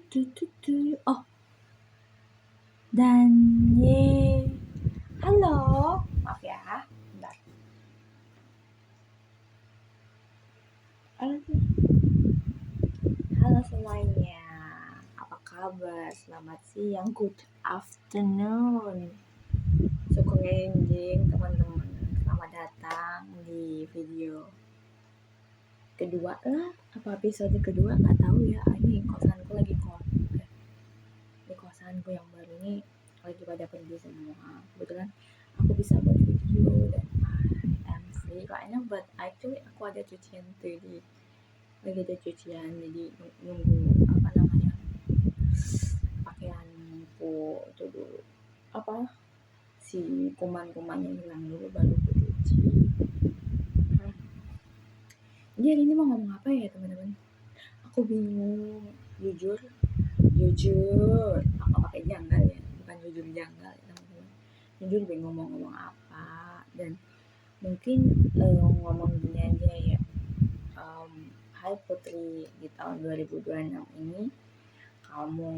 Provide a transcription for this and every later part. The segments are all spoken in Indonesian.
Oh, dan halo, maaf ya, bentar. Halo semuanya, apa kabar? Selamat siang, good afternoon. Syukur ending teman-teman, selamat datang di video kedua lah, apa episode kedua nggak tahu ya. Ini kosanku lagi di kosanku yang baru ini lagi pada pergi semua. Kebetulan aku bisa buat video dan I am free kayaknya, but actually aku ada cucian tadi, lagi ada cucian, jadi nunggu apa namanya pakaianku itu dulu, apa si kuman-kumannya hilang dulu baru aku cuci. Jadi hari ini mau ngomong apa ya teman-teman? Aku bingung, jujur apa pakai janggal ya, bukan jujur janggal ya teman-teman. Jujur bingung mau ngomong apa, dan mungkin ngomong gini aja ya. Hai Putri, di tahun 2026 ini kamu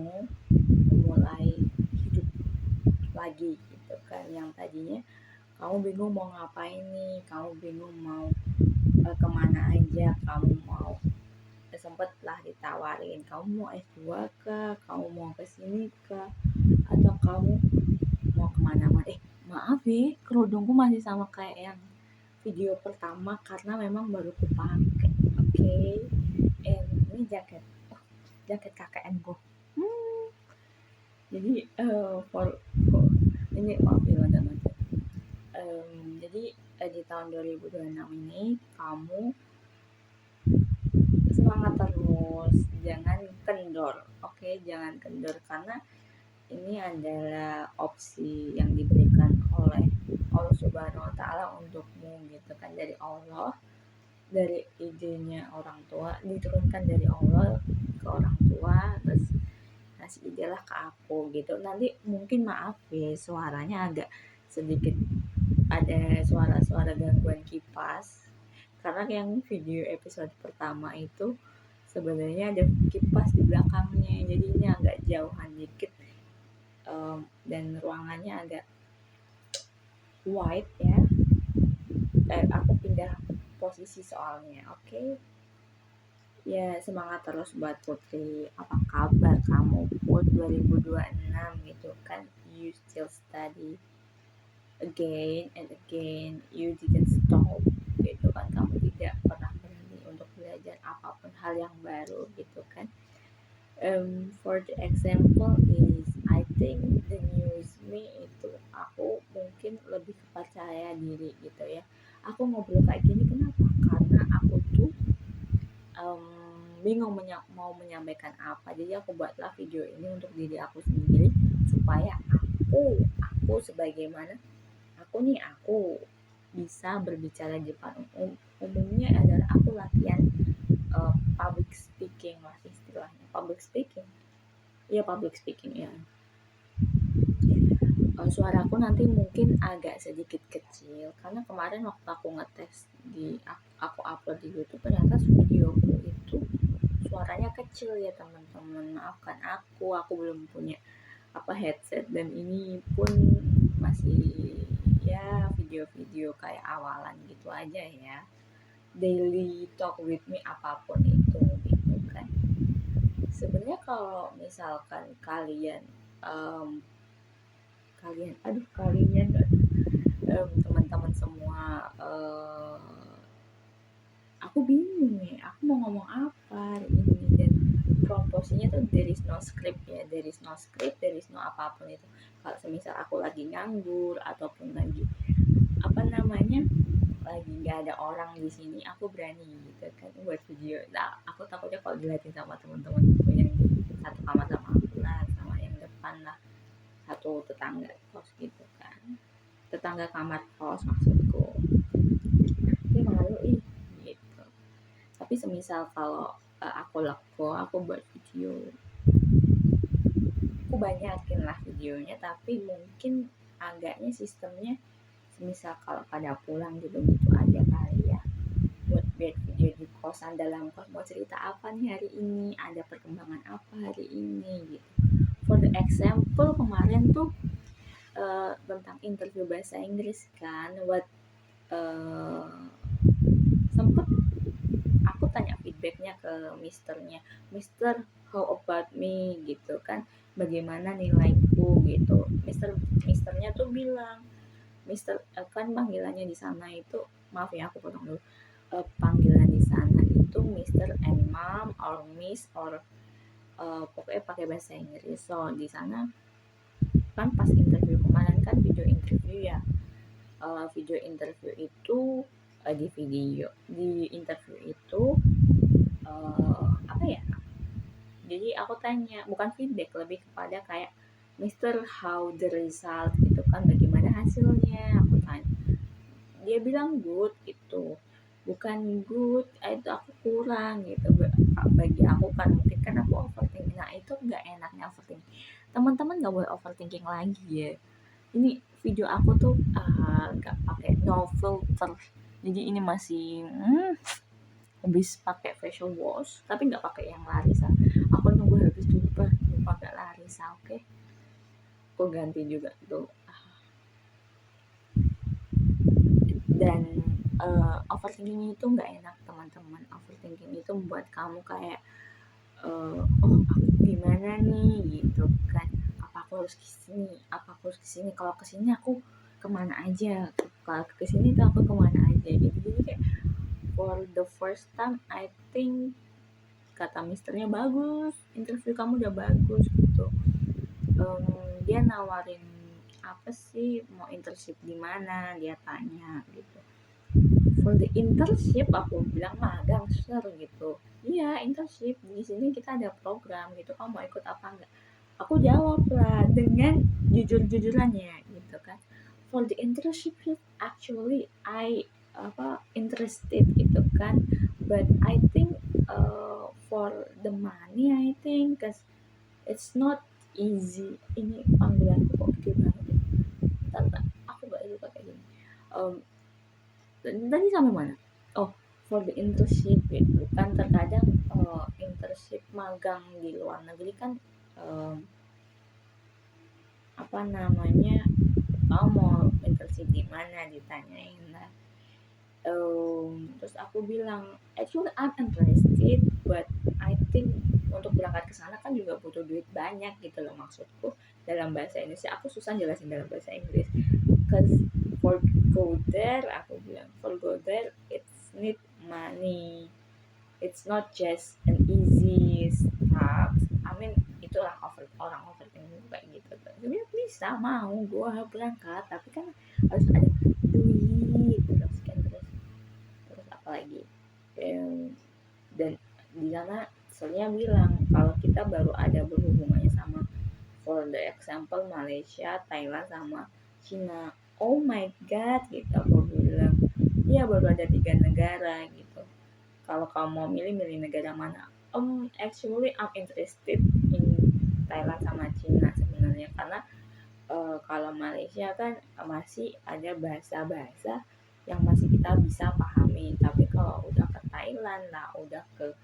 mulai hidup lagi gitu kan. Yang tadinya kamu bingung mau ngapain nih, kamu bingung mau kemana aja, kamu mau sempet lah ditawarin kamu mau S2 kah, kamu mau kesini kah, atau kamu mau kemana-mana. Maaf ya, kerudungku masih sama kayak yang video pertama karena memang baru kupakai. Oke. Ini jaket KKN gue. Jadi ini maaf ya teman-teman. Jadi di tahun 2026 ini kamu semangat terus, jangan kendor. Oke, jangan kendor karena ini adalah opsi yang diberikan oleh Allah Subhanahu wa taala untukmu gitu kan, dari Allah, dari idenya orang tua, diturunkan dari Allah ke orang tua, terus ngasih ide lah ke aku gitu. Nanti mungkin maaf ya suaranya agak sedikit ada suara-suara gangguan kipas, karena yang video episode pertama itu sebenarnya ada kipas di belakangnya, jadi ini agak jauhan dikit, dan ruangannya agak wide ya. Aku pindah posisi soalnya. Oke. Ya, semangat terus buat Putri. Apa kabar kamu buat 2026 gitu kan? You still study again and again, you didn't stop gitu kan, kamu tidak pernah berhenti untuk belajar apapun hal yang baru gitu kan. For the example is, I think the news me itu aku mungkin lebih percaya diri gitu ya. Aku ngobrol kayak gini kenapa? Karena aku tuh bingung mau menyampaikan apa, jadi aku buatlah video ini untuk diri aku sendiri supaya aku sebagaimana aku bisa berbicara di depan umumnya adalah aku latihan public speaking lah istilahnya. Public speaking ya. Suaraku nanti mungkin agak sedikit kecil karena kemarin waktu aku ngetes aku upload di YouTube, ternyata videoku itu suaranya kecil ya teman-teman. Maafkan aku belum punya headset, dan ini pun masih ya video-video kayak awalan gitu aja ya, daily talk with me apapun itu gitu kan. Sebenarnya kalau misalkan kalian teman-teman semua, aku bingung nih, aku mau ngomong apa ini, dan proporsinya tuh there is no script ya, there is no apapun itu. Kalau semisal aku lagi nganggur ataupun lagi lagi nggak ada orang di sini, aku berani gitu kan buat video. Nah, aku takutnya kalau dilihatin sama teman-teman yang satu kamar sama aku lah, sama yang depan lah, satu tetangga kos gitu kan, tetangga kamar kos maksudku, dia malu gitu. Tapi semisal kalau aku buat video, aku banyakin lah videonya, tapi mungkin agaknya sistemnya semisal kalau pada pulang gitu aja kali ya, buat video di kosan, dalam kos mau cerita apa nih hari ini, ada perkembangan apa hari ini gitu. For the example kemarin tuh tentang interview bahasa Inggris kan, uh, sempet aku tanya feedbacknya ke misternya, Mister how about me gitu kan, bagaimana nilaiku gitu. Misternya tuh bilang, Mister kan panggilannya di sana itu, maaf ya aku potong dulu. Panggilan di sana itu Mister and Mom or Miss or pokoknya pakai bahasa Inggris. So di sana kan pas interview kemarin kan video interview ya. Video interview itu di interview itu apa ya? Jadi aku tanya, bukan feedback, lebih kepada kayak Mister how the result gitu kan, bagaimana hasilnya, aku tanya. Dia bilang good gitu, bukan good, itu aku kurang gitu. Bagi aku kan mungkin kan aku overthinking, nah itu nggak enaknya overthinking. Teman-teman nggak boleh overthinking lagi ya. Ini video aku tuh nggak pakai no filter, jadi ini masih habis pakai facial wash tapi nggak pakai yang Larissa. Aku nunggu habis dulu baru pakai Larissa. Oke, aku ganti juga tuh. Dan overthinking itu nggak enak teman-teman. Overthinking itu membuat kamu kayak oh aku gimana nih gitu kan, apa aku harus kesini, kalau kesini aku kemana aja, kalau kesini tuh aku kemana aja gitu. Jadi kayak for the first time I think kata misternya bagus, interview kamu udah bagus gitu. Dia nawarin apa sih, mau internship di mana, dia tanya gitu. For the internship aku bilang magang sir gitu. Iya internship, di sini kita ada program gitu, kamu mau ikut apa enggak? Aku jawab lah dengan jujur-jujurannya gitu kan. For the internship actually I interested gitu kan, but I think for the money I think cause it's not easy. Ini panggilanku kok gede banget ya. Tante, aku gak suka kayak gini. Tadi sampai mana? Oh, for the internship gitu kan, terkadang internship magang di luar negeri kan apa namanya, kamu mau internship di mana ditanyain lah. Terus aku bilang actually I'm interested but I think untuk berangkat ke sana kan juga butuh duit banyak gitu loh, maksudku dalam bahasa Indonesia aku susah jelasin dalam bahasa Inggris. Cause for go there, aku bilang for go there it's need money, it's not just an easy stuff. I mean itulah orang overthinking kayak gitu. Sebenarnya bisa mau gue berangkat tapi kan harus ada duit terus kan, terus apa lagi. Dan di sana soalnya bilang kalau kita baru ada berhubungannya sama, for the example Malaysia, Thailand sama Cina. Oh my god gitu aku bilang, iya baru ada 3 negara gitu, kalau kamu mau milih negara mana? Actually I'm interested in Thailand sama Cina sebenarnya, karena kalau Malaysia kan masih ada bahasa-bahasa yang masih kita bisa pahami, tapi kalau udah ke Thailand lah, udah ke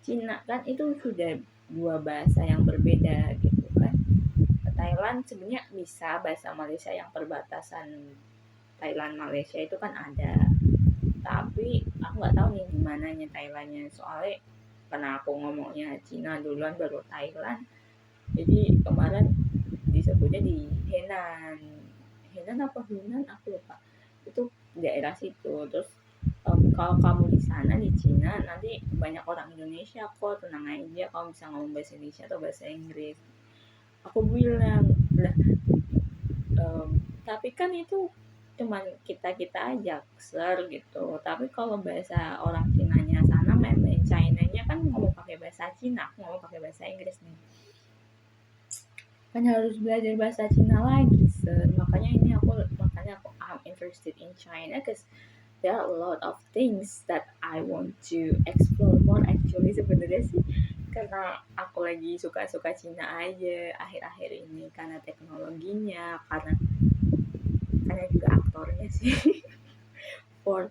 Cina kan itu sudah 2 bahasa yang berbeda gitu kan. Thailand sebenarnya bisa bahasa Malaysia, yang perbatasan Thailand Malaysia itu kan ada, tapi aku nggak tahu nih gimana nya Thailandnya, soalnya karena aku ngomongnya Cina duluan baru Thailand, jadi kemarin disebutnya di Henan apa Hunan aku lupa, itu daerah situ. Terus kalau kamu di sana di Cina nanti banyak orang Indonesia kok, tenang aja kamu bisa ngomong bahasa Indonesia atau bahasa Inggris. Aku bilang lah, tapi kan itu cuman kita aja sir gitu, tapi kalau bahasa orang Cinanya sana, main China-nya kan ngomong pakai bahasa Cina, aku ngomong pakai bahasa Inggris nih, kan harus belajar bahasa Cina lagi sir. Makanya aku I'm interested in China because there are a lot of things that I want to explore more actually. Sebenarnya sih karena aku lagi suka-suka Cina aja akhir-akhir ini, karena teknologinya, karena juga aktornya sih. For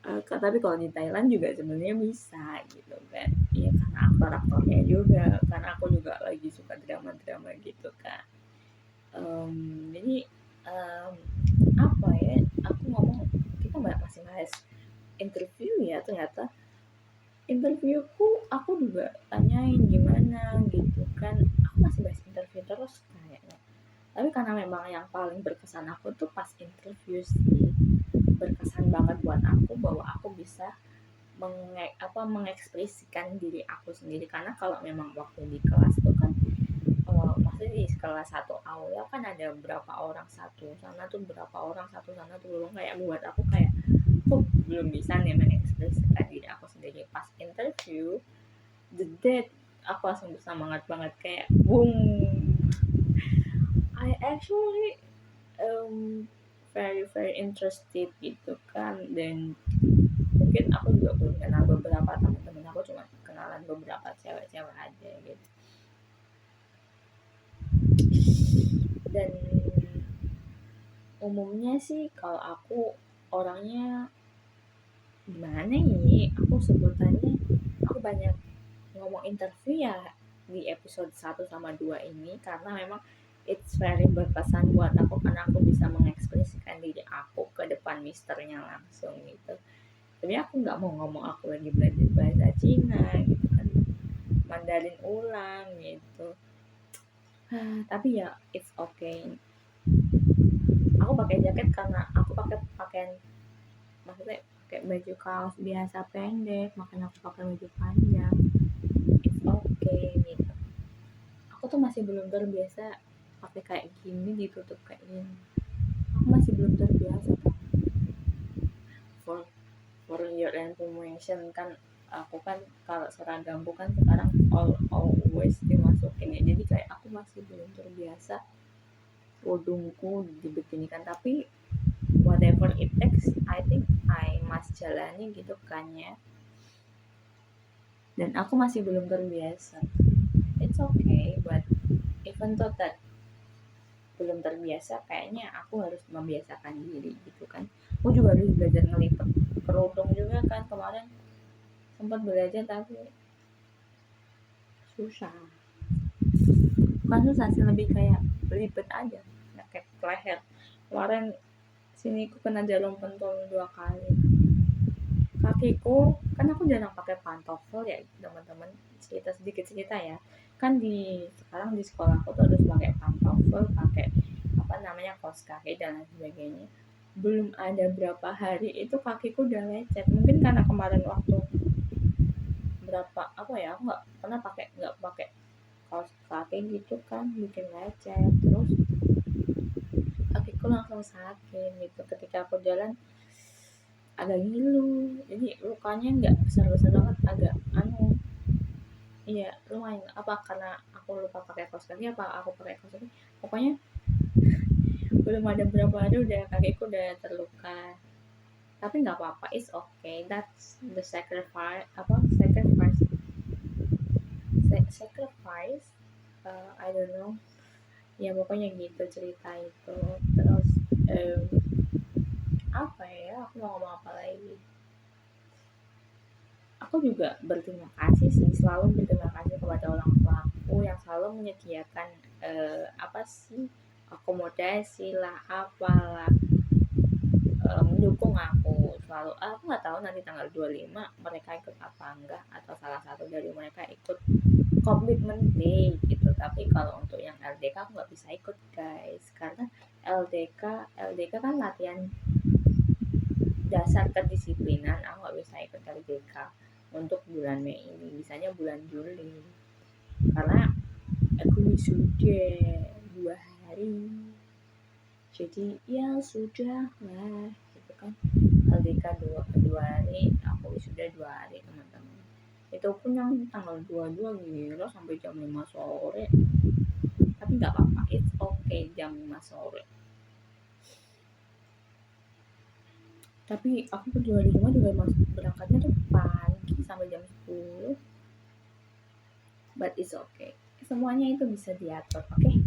Tapi kalau di Thailand juga sebenarnya bisa gitu kan, ya karena aktor-aktornya juga, karena aku juga lagi suka drama-drama gitu kan. Jadi, mmm, apa ya, aku ngomong kita masih bahas interview ya ternyata. Interviewku aku juga tanyain gimana gitu kan, aku masih bahas interview terus kayaknya. Tapi karena memang yang paling berkesan aku tuh pas interview sih, berkesan banget buat aku bahwa aku bisa mengekspresikan diri aku sendiri. Karena kalau memang waktu di kelas tuh kan, maksudnya di kelas satu aula kan ada berapa orang satu sana tuh, berapa orang satu sana tuh, belum kayak buat aku kayak aku belum bisa nih mengekspresikan diri aku sendiri. Pas interview the date aku langsung semangat banget kayak boom, I actually very very interested gitu kan. Dan mungkin aku juga belum kenal beberapa teman-teman aku, cuma kenalan beberapa cewek-cewek aja gitu. Dan umumnya sih kalau aku orangnya gimana ya, aku sebutannya, aku banyak ngomong interview ya di episode 1 sama 2 ini karena memang it's very berkesan buat aku, karena aku bisa mengekspresikan diri aku ke depan misternya langsung gitu. Tapi aku nggak mau ngomong aku lagi belajar bahasa Cina gitu kan, Mandarin ulang gitu. Tapi ya it's okay. Aku pakai jaket karena aku pakai pakaian, maksudnya kayak baju kaos biasa pendek, makanya aku pakai baju panjang. It's okay gitu. Aku tuh masih belum terbiasa pakai kayak gini, ditutup kayak gini. Aku masih belum terbiasa. For for your information kan, aku kan kalau seragamku kan sekarang always dimasukin ya. Jadi kayak aku masih belum terbiasa kerudungku dibikinikan, tapi whatever it takes, I think I must jalani gitu kan ya. Dan aku masih belum terbiasa. It's okay, but even though that belum terbiasa, kayaknya aku harus membiasakan diri gitu kan. Aku juga harus belajar ngelipet kerudung juga kan, kemarin sempat belajar tapi susah. Bukan susah sih, lebih kayak belibet aja, nggak kayak leher. Kemarin sini aku kena jarum pentol 2 kali. Kakiku kan, aku jarang pakai pantofel ya teman-teman, cerita sedikit cerita ya. Kan sekarang di sekolah aku tuh harus pakai pantofel, pakai apa namanya, kaos kaki dan lain sebagainya. Belum ada berapa hari itu kakiku udah lecet. Mungkin karena kemarin waktu berapa apa ya, aku nggak pakai kaos kaki gitu kan, bikin lecet. Terus kakiku langsung sakit gitu ketika aku jalan, agak ngilu. Jadi lukanya nggak besar-besar banget, agak iya lumayan. Apa karena aku lupa pakai kaos kaki, apa aku pakai kaos kaki, pokoknya belum ada berapa hari udah kakiku udah terluka. Tapi nggak apa-apa, it's okay, that's the sacrifice, sacrifice, I don't know ya, pokoknya gitu cerita itu. Terus um, apa ya, aku mau ngomong apa lagi. Aku juga berterima kasih sih, selalu berterima kasih kepada orang tuaku yang selalu menyediakan apa sih, akomodasi lah, apalah, mendukung aku selalu. Aku nggak tahu nanti tanggal 25 mereka ikut apa enggak, atau salah satu dari mereka ikut komitmen day gitu. Tapi kalau untuk yang LDK aku nggak bisa ikut guys, karena LDK kan latihan dasar kedisiplinan, aku nggak bisa ikut LDK untuk bulan Mei ini, bisanya bulan Juli karena aku wisuda 2 hari. Jadi ya sudah lah gitu kan, LDK 2 hari, aku wisuda 2 hari teman-teman. Itu pun yang tanggal 22 gila sampai jam 5 sore. Tapi nggak apa-apa, it's okay jam 5 sore. Tapi aku berdua di rumah juga masuk berangkatnya tuh pagi sampai jam 10. But it's okay, semuanya itu bisa diatur. Oke,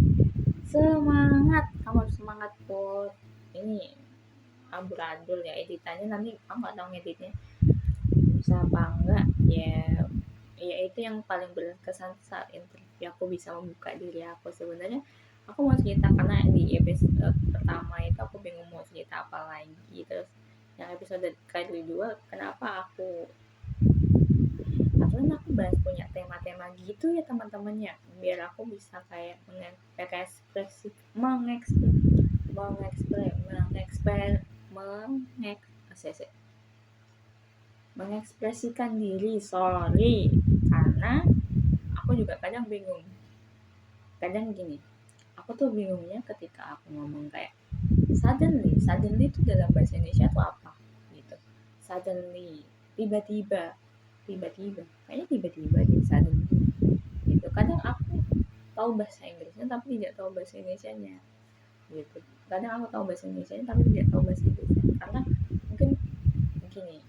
semangat, kamu harus semangat buat ini amburadul ya editannya, nanti aku nggak tahu ngeditnya bisa apa enggak ya itu yang paling berkesan saat interview. Aku bisa membuka diri aku sebenarnya. Aku mau cerita karena di episode pertama itu aku bingung mau cerita apa lagi, terus yang episode kedua kenapa aku bahas punya tema-tema gitu ya teman-temannya, biar aku bisa kayak mengekspresi mengekspresikan diri, karena aku juga kadang bingung, kadang gini, aku tuh bingungnya ketika aku ngomong kayak suddenly itu dalam bahasa Indonesia tuh apa gitu. Suddenly, tiba-tiba kayaknya tiba-tiba deh suddenly gitu. Kadang aku tahu bahasa Inggrisnya tapi tidak tahu bahasa Indonesianya gitu. Kadang aku tahu bahasa Indonesianya tapi tidak tahu bahasa Inggrisnya, karena mungkin gini,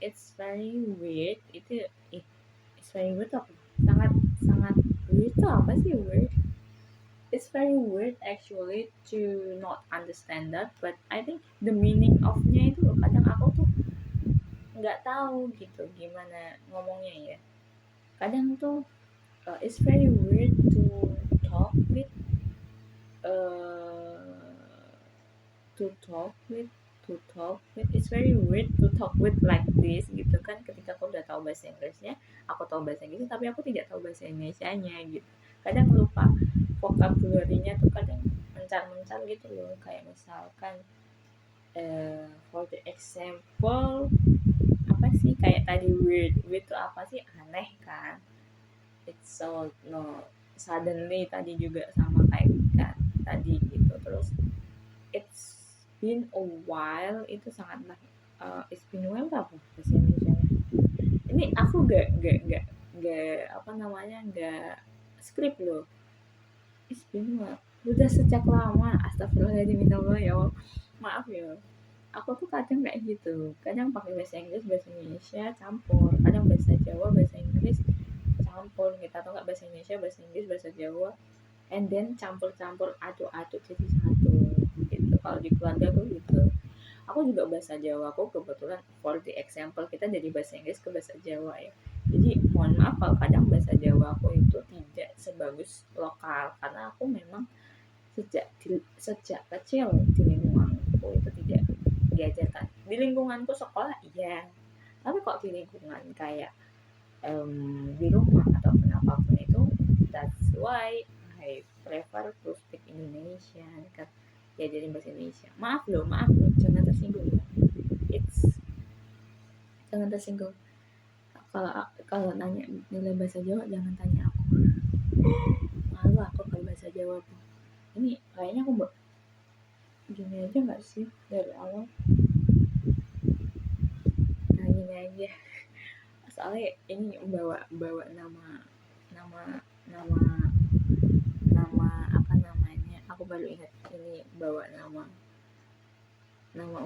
it's very weird itu it's very weird apa sangat sangat weird tuh apa sih weird. It's very weird actually to not understand that, but I think the meaning of-nya itu loh, kadang aku tuh nggak tahu gitu gimana ngomongnya ya. Kadang tuh it's very weird talk with uh, to talk with it's very weird to talk with like this gitu kan, ketika aku udah tahu bahasa Inggrisnya, aku tahu bahasa Inggrisnya tapi aku tidak tahu bahasa Indonesianya gitu. Kadang lupa vocabulary-nya tuh, kadang mencar-mencar gitu loh, kayak misalkan for the example apa sih, kayak tadi weird itu apa sih, aneh kan. It's so no suddenly tadi juga sama kayak kan tadi gitu. Terus it's been a while itu sangatlah it's been a while apa bahasa Indonesia ini, aku gak apa namanya, gak script loh. It's been a while udah sejak lama, astagfirullahaladzim, minta ya maaf ya. Aku tuh kadang kayak gitu, kadang pakai bahasa Inggris bahasa Indonesia campur, kadang bahasa Jawa bahasa Inggris campur gitu, atau nggak bahasa Indonesia bahasa Inggris bahasa Jawa, and then campur-campur aduk-aduk jadi satu gitu. Kalau di keluarga tuh gitu. Aku juga bahasa Jawa aku kebetulan for the example kita dari bahasa Inggris ke bahasa Jawa ya. Jadi mohon maaf kalau kadang bahasa Jawa aku itu tidak sebagus lokal, karena aku memang sejak kecil di lingkunganku itu tidak diajarkan. Di lingkunganku sekolah iya, tapi kok di lingkungan kayak di rumah ataupun apapun itu, that's why I prefer to speak Indonesian kan, diajarin bahasa Indonesia. Maaf loh, jangan tersinggung ya. Jangan tersinggung. Kalau nanya nilai bahasa Jawa jangan tanya aku. Malu aku kalau bahasa Jawa. Ini kayaknya aku gini aja nggak sih dari awal. Nah gini aja. Soalnya ini bawa nama apa namanya, aku baru ingat ini bawa nama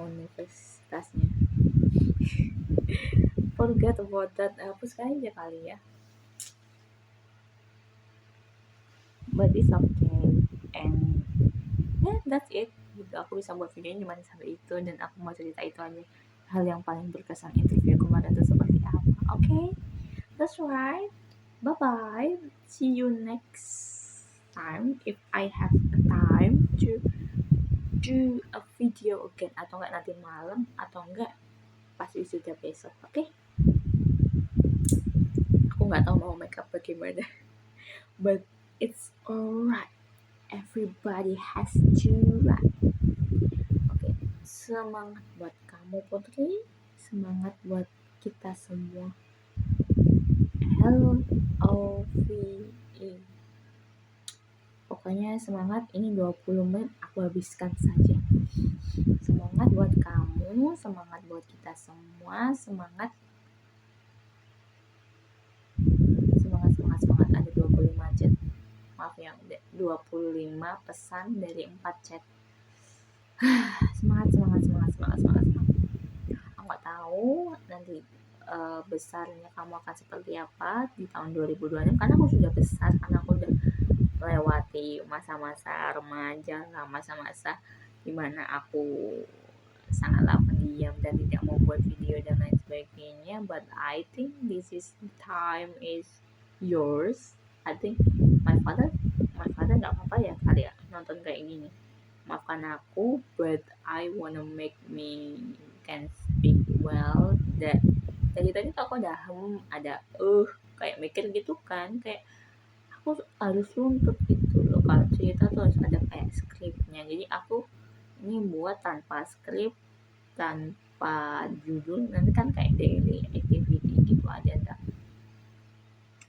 universitasnya. Forget about that, hapus aja kali ya, but it's okay. And yeah, that's it gitu. Aku bisa buat videonya cuma sampai itu, dan aku mau cerita itu aja, hal yang paling berkesan interview kemarin itu seperti apa. Okay, that's right. Bye bye. See you next time if I have a time to do a video again, atau enggak nanti malam, atau enggak pas wisuda besok. Oke? Aku nggak tahu mau make up bagaimana, but it's alright. Everybody has to run. Oke, semangat buat kamu Putri, semangat buat kita semua. LOVE. Pokoknya semangat, ini 20 menit aku habiskan saja. Semangat buat kamu, semangat buat kita semua, semangat ada 25 chat. Maaf ya, 25 pesan dari 4 chat. Semangat. Aku nggak tahu nanti besarnya kamu akan seperti apa di tahun 2026, karena aku sudah besar, karena aku udah melewati masa-masa remaja lah, masa-masa dimana aku sangatlah pendiam dan tidak mau buat video dan lain sebagainya. But I think this is time is yours. I think my father nggak apa-apa ya kali ya nonton kayak gini. Maafkan aku, but I wanna make me can speak well. That tadi tuh aku ada ada kayak mikir gitu kan, kayak aku harus runtut gitu loh. Kalau cerita tuh harus ada kayak skripnya. Jadi aku ini buat tanpa skrip, tanpa judul, nanti kan kayak daily activity gitu aja dah.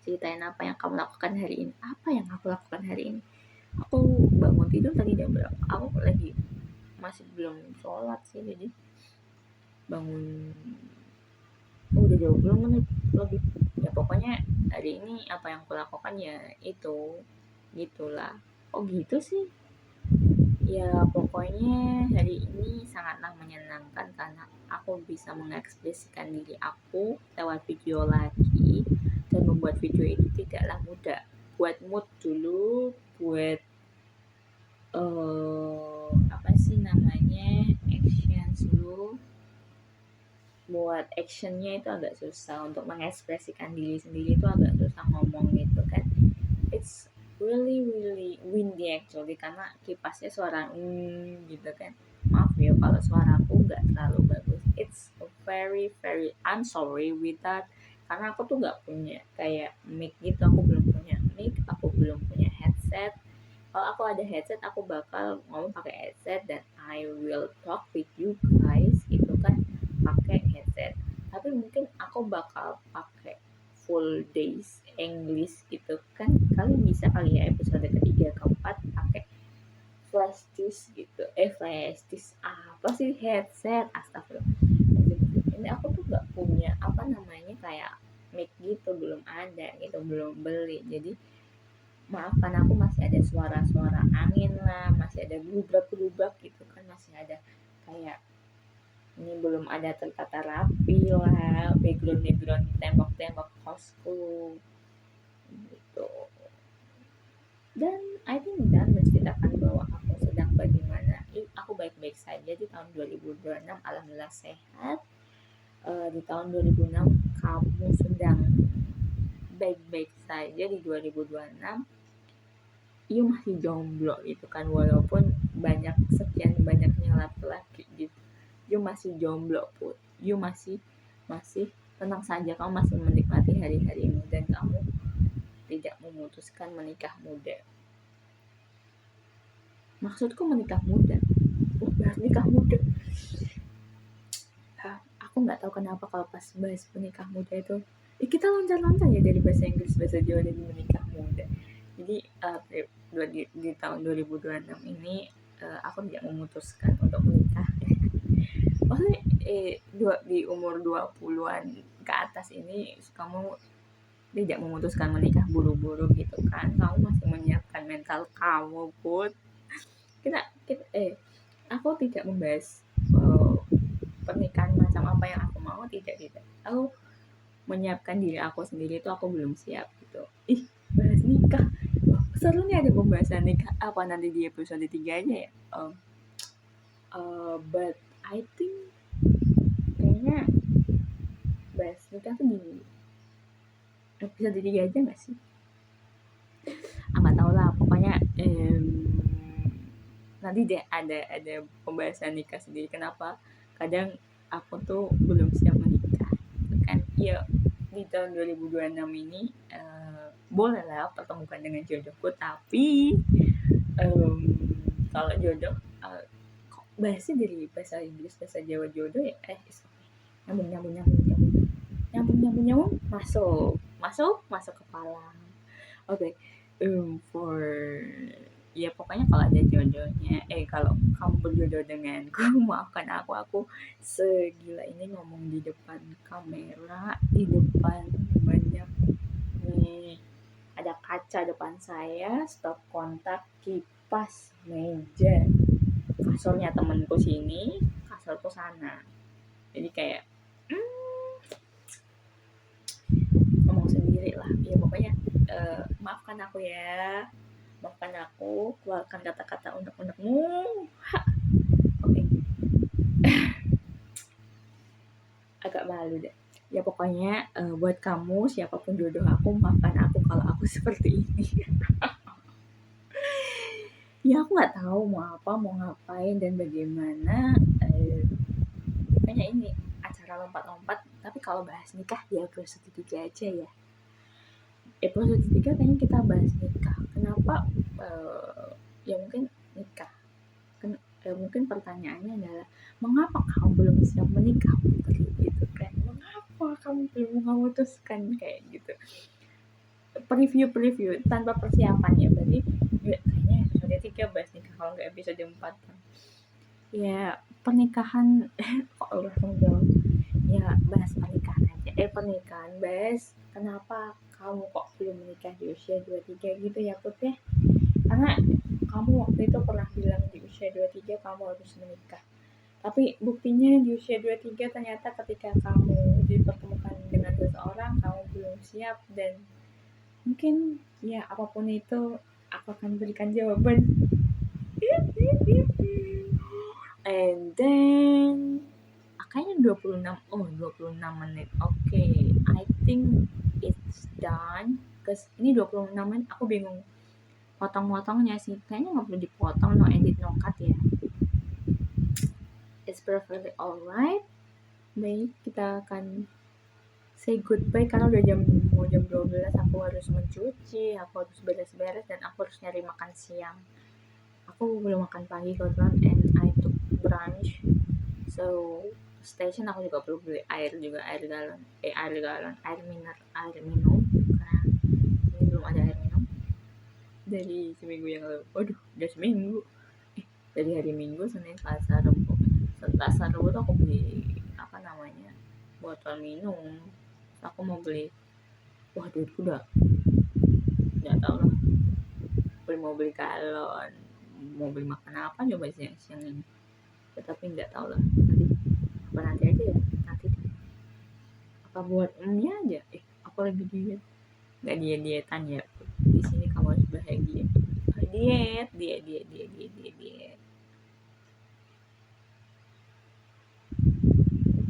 Ceritain apa yang kamu lakukan hari ini. Apa yang aku lakukan hari ini? Aku bangun tidur tadi jam berapa? Aku lagi masih belum sholat sih, jadi bangun udah 20 menit lebih. Ya pokoknya hari ini apa yang aku lakukan ya itu gitulah. Oh gitu sih. Ya pokoknya hari ini sangatlah menyenangkan karena aku bisa mengekspresikan diri aku lewat video lagi, dan membuat video itu tidaklah mudah. Buat mood dulu, buat apa sih namanya, action dulu. Buat actionnya itu agak susah, untuk mengekspresikan diri sendiri itu agak susah ngomong gitu kan. It's really windy actually, karena kipasnya suara gitu kan. Maaf ya kalau suaraku nggak terlalu bagus. It's very I'm sorry with that, karena aku tuh nggak punya kayak mic gitu. Aku belum punya mic, aku belum punya headset. Kalau aku ada headset aku bakal ngomong pakai headset dan I will talk with you guys gitu kan pakai headset. Tapi mungkin aku bakal pakai full days English gitu kan. Kalian bisa kali ya episode ketiga keempat pakai flash disk gitu. Flash disk apa sih, headset, astagfirullah. Ini aku tuh gak punya apa namanya kayak mic gitu, belum ada gitu, belum beli. Jadi maafkan aku, masih ada suara-suara angin lah, masih ada gelubrak gitu kan, masih ada kayak ini belum ada tertata rapi lah, background tembok kosku gitu. Dan I think dan menceritakan bahwa aku sedang bagaimana. Aku baik-baik saja di tahun 2026, alhamdulillah sehat. Di tahun 2006 kamu sedang baik-baik saja. Di 2026 you masih jomblo gitu kan, walaupun sekian banyaknya laki-laki gitu, you masih jomblo pun, you masih tenang saja, kamu masih menikmati hari-harimu dan kamu tidak memutuskan menikah muda. Maksudku menikah muda, bahas nikah muda. Aku nggak tahu kenapa kalau pas bahas menikah muda itu kita loncat-loncat ya dari bahasa Inggris bahasa Jawa jadi menikah muda. Jadi di tahun 2026 ini aku tidak memutuskan untuk menikah. Maksudnya di umur 20-an ke atas ini kamu tidak memutuskan menikah buru-buru gitu kan. Kamu masih menyiapkan mental kamu, Put. Aku tidak membahas pernikahan macam apa yang aku mau, tidak. Aku menyiapkan diri aku sendiri, itu aku belum siap gitu. Bahas nikah. Seru nih ada pembahasan nikah apa nanti di episode 3 aja ya. But I think kayaknya bahas nikah tuh di episode 3 aja gak sih? Nggak tahu lah, pokoknya nanti deh ada pembahasan nikah sendiri. Kenapa kadang aku tuh belum siap menikah kan ya. Di tahun 2026 ini boleh lah pertemukan dengan jodohku, tapi kalau jodoh kok bahasnya dari bahasa Inggris bahasa Jawa jodoh ya, nyambung masuk kepala. Oke. For ya pokoknya kalau ada jodohnya, kalau kamu berjodoh denganku, maafkan aku segila ini ngomong di depan kamera, di depan banyak nih, ada kaca depan saya, stop kontak, kipas, meja, kasurnya temenku sini, kasurku sana, jadi kayak ngomong sendiri lah ya pokoknya. Maafkan aku ya, maafkan aku, keluarkan kata-kata unek-unekmu. Oke. agak malu deh. Ya pokoknya buat kamu siapapun jodoh aku, maafkan aku kalau aku seperti ini. Ya aku nggak tahu mau apa, mau ngapain dan bagaimana. Kayaknya ini acara lompat-lompat. Tapi kalau bahas nikah ya episode 3 aja ya. Episode 3 kayaknya kita bahas nikah. Kenapa? Ya mungkin nikah. Mungkin pertanyaannya adalah mengapa kamu belum siap menikah Putri gitu kan, mengapa kamu belum memutuskan kayak gitu, preview tanpa persiapan ya, berarti ya, kayaknya episode 3 bahas nikah kalau nggak episode 4 kan. Ya pernikahan kok langsung jauh ya, bahas pernikahan aja, pernikahan, bahas kenapa kamu kok belum menikah di usia 23 gitu ya Put ya, karena kamu waktu itu pernah bilang di usia 23 kamu harus menikah. Tapi buktinya di usia 23 ternyata ketika kamu dipertemukan dengan seseorang, kamu belum siap dan mungkin ya apapun itu aku akan berikan jawaban. And then kayaknya 26 menit. Oke, I think it's done. Cause ini 26 menit aku bingung potong-potongnya sih, kayaknya nggak perlu dipotong, no edit no cut ya. It's perfectly alright. Baik, kita akan say goodbye karena udah mau jam 12, aku harus mencuci, aku harus beres-beres dan aku harus nyari makan siang. Aku belum makan pagi kebetulan and I took brunch. So station aku juga perlu beli air juga, air minum karena ini belum ada air minum dari seminggu yang lalu. Waduh, udah seminggu. Dari hari Minggu, Senin, Selasa, Rabu. Selasa, Rabu tuh aku beli botol minum. Aku mau beli, wah duitku udah nggak tahu lah. Mau beli galon, mau beli makan apa coba siang ini. Tetapi nggak tahu lah. Nanti aja ya. Nanti apa buat mie aja? Aku lagi diet. Nggak dietan ya. Di sini kamu harus bahagia. Diet.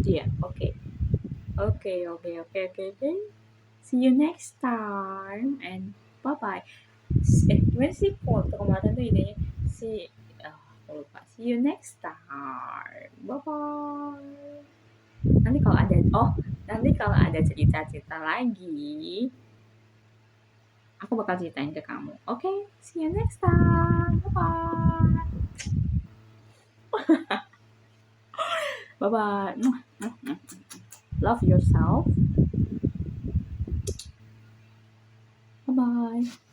Iya, oke. See you next time and bye bye. Gimana sih foto kemarin tuh idenya aku lupa. See you next time. Bye bye. Nanti kalau ada cerita-cerita lagi, aku bakal ceritain ke kamu. Okay? See you next time. Bye bye. Bye bye. Love yourself. Bye bye.